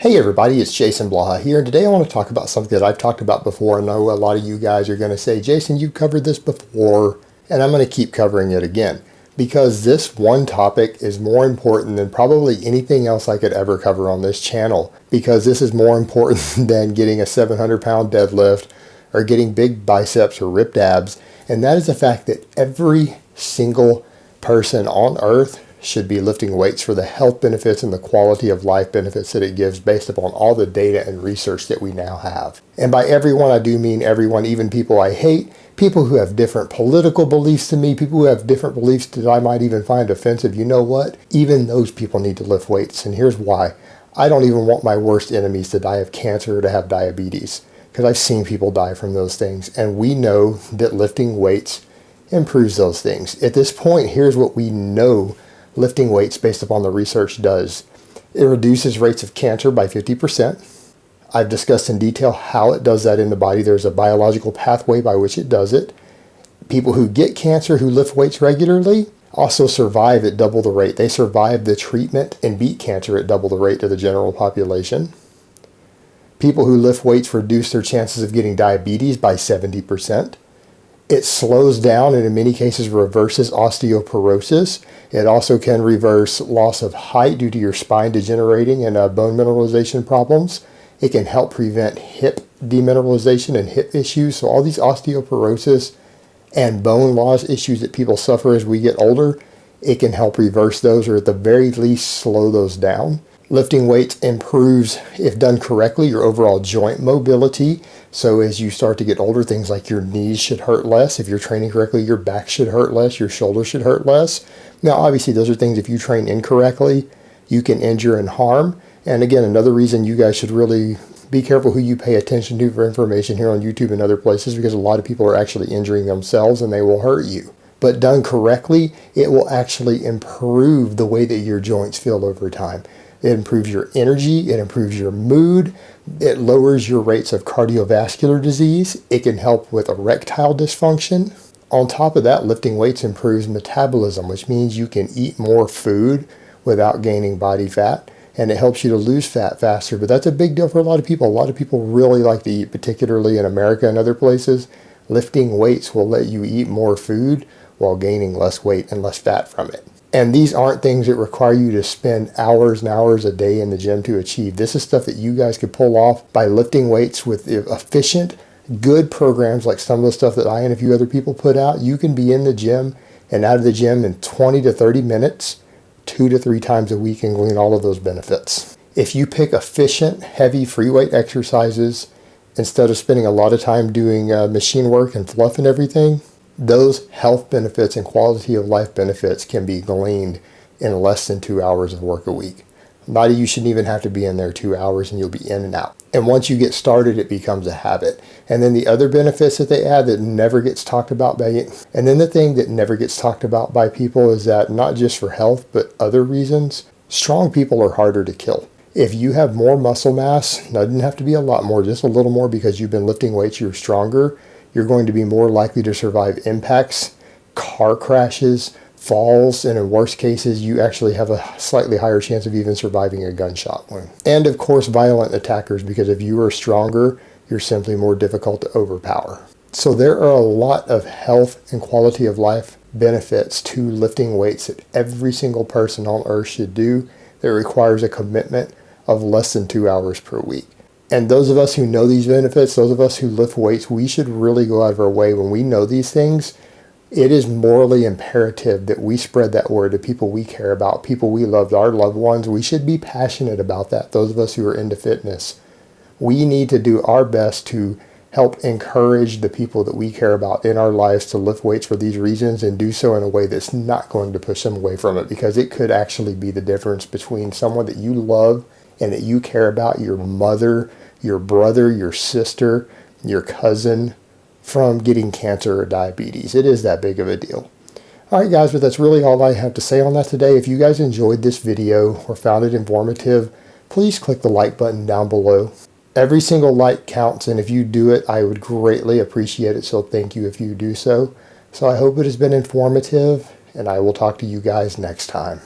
Hey everybody, it's Jason Blaha here, and today I want to talk about something that I've talked about before. I know a lot of you guys are going to say, Jason, you've covered this before, and I'm going to keep covering it again, because this one topic is more important than probably anything else I could ever cover on this channel, because this is more important than getting a 700-pound deadlift or getting big biceps or ripped abs, and that is the fact that every single person on earth should be lifting weights for the health benefits and the quality of life benefits that it gives based upon all the data and research that we now have. And by everyone, I do mean everyone, even people I hate, people who have different political beliefs than me, people who have different beliefs that I might even find offensive. You know what? Even those people need to lift weights. And here's why. I don't even want my worst enemies to die of cancer or to have diabetes, because I've seen people die from those things. And we know that lifting weights improves those things. At this point, here's what we know lifting weights based upon the research does. It reduces rates of cancer by 50%. I've discussed in detail how it does that in the body. There's a biological pathway by which it does it. People who get cancer who lift weights regularly also survive at double the rate. They survive the treatment and beat cancer at double the rate of the general population. People who lift weights reduce their chances of getting diabetes by 70%. It slows down and in many cases reverses osteoporosis. It also can reverse loss of height due to your spine degenerating and bone mineralization problems. It can help prevent hip demineralization and hip issues. So all these osteoporosis and bone loss issues that people suffer as we get older, it can help reverse those, or at the very least slow those down. Lifting weights improves, if done correctly, your overall joint mobility. So as you start to get older, things like your knees should hurt less. If you're training correctly, your back should hurt less, your shoulders should hurt less. Now, obviously, those are things, if you train incorrectly, you can injure and harm. And again, another reason you guys should really be careful who you pay attention to for information here on YouTube and other places, because a lot of people are actually injuring themselves and they will hurt you. But done correctly, it will actually improve the way that your joints feel over time. It improves your energy, it improves your mood, it lowers your rates of cardiovascular disease, it can help with erectile dysfunction. On top of that, lifting weights improves metabolism, which means you can eat more food without gaining body fat, and it helps you to lose fat faster. But that's a big deal for a lot of people. A lot of people really like to eat, particularly in America and other places. Lifting weights will let you eat more food while gaining less weight and less fat from it. And these aren't things that require you to spend hours and hours a day in the gym to achieve. This is stuff that you guys could pull off by lifting weights with efficient, good programs like some of the stuff that I and a few other people put out. You can be in the gym and out of the gym in 20 to 30 minutes, 2 to 3 times a week, and glean all of those benefits. If you pick efficient, heavy free weight exercises instead of spending a lot of time doing machine work and fluff and everything, those health benefits and quality of life benefits can be gleaned in less than 2 hours of work a week. A lot of you shouldn't even have to be in there 2 hours and you'll be in and out. And once you get started, it becomes a habit. And then the other benefits that they add that never gets talked about and then the thing that never gets talked about by people is that not just for health, but other reasons, strong people are harder to kill. If you have more muscle mass, doesn't have to be a lot more, just a little more, because you've been lifting weights, you're stronger, you're going to be more likely to survive impacts, car crashes, falls, and in worst cases, you actually have a slightly higher chance of even surviving a gunshot wound. And of course, violent attackers, because if you are stronger, you're simply more difficult to overpower. So there are a lot of health and quality of life benefits to lifting weights that every single person on earth should do that requires a commitment of less than 2 hours per week. And those of us who know these benefits, those of us who lift weights, we should really go out of our way when we know these things. It is morally imperative that we spread that word to people we care about, people we love, our loved ones. We should be passionate about that, those of us who are into fitness. We need to do our best to help encourage the people that we care about in our lives to lift weights for these reasons, and do so in a way that's not going to push them away from it, because it could actually be the difference between someone that you love and that you care about, your mother, your brother, your sister, your cousin, from getting cancer or diabetes. It is that big of a deal. All right, guys, but that's really all I have to say on that today. If you guys enjoyed this video or found it informative, please click the like button down below. Every single like counts, and if you do it, I would greatly appreciate it, so thank you if you do so. So I hope it has been informative, and I will talk to you guys next time.